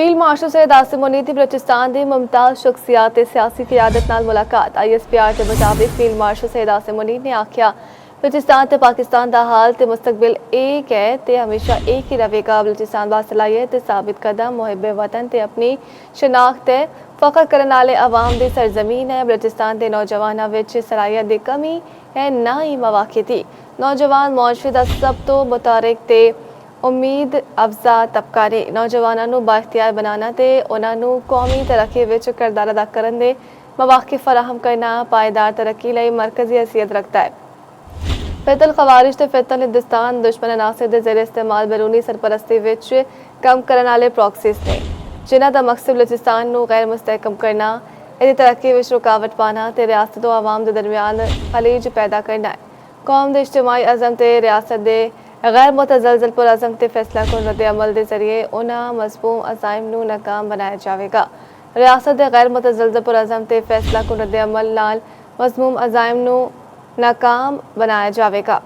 Field marshal Syed Asim Munir दी बलोचिस्तान दी मुमताज़ शख्सियात ते सियासी क़यादत नाल मुलाकात। ISPR के मुताबिक फील्ड मार्शल सैयद आसिम मुनीर ने आख्या बलोचिस्तान ते पाकिस्तान दा हाल ते मुस्तकबिल एक है ते हमेशा एक ही रहेगा। बलोचिस्तान बासलाहियत ते साबित कदम मुहिब्बे वतन ते अपनी शनाख्त ते फख्र करने वाले अवाम दी सरजमीन है। बलोचिस्तान के नौजवानों विच सलाहियत दी कमी है ना ही मौके दी। नौजवान मुआशरे दा सब तो मुतारिक ते उम्मीद अफजा तबका ने नौजवानों को बाइख्तियार बनाना ते उन्होंने कौमी तरक्की विच किरदार अदा करने दे मौके फराहम करना पायदार तरक्की लई मरकजी हैसियत रखता है। फितल खवारिज ते फितल हिंदुस्तान दुश्मन अनासर दे ज़रिए इस्तेमाल बैरूनी सरपरस्ती विच कम करने वाले प्रॉक्सीज ने जिन्हां दा मकसद बलोचिस्तान नूं गैर मुस्तहकम करना, इसदी तरक्की विच रुकावट पाना ते रियासत और आवाम दे दरमियान खलीज पैदा करना है। कौम दे इज्तिमाई अज़म ते रियासत दे गैर मुतज़लज़ल पुरअज़म ते फैसला कुन रद्द अमल के जरिए उन्हां मज़मूम अज़ाइम नूं नाकाम बनाया जाएगा। रियासत दे गैर मुतज़लज़ल पुरअज़म ते फैसला कुन रद्द अमल नाल मज़मूम अज़ाइम नूं नाकाम बनाया जाएगा।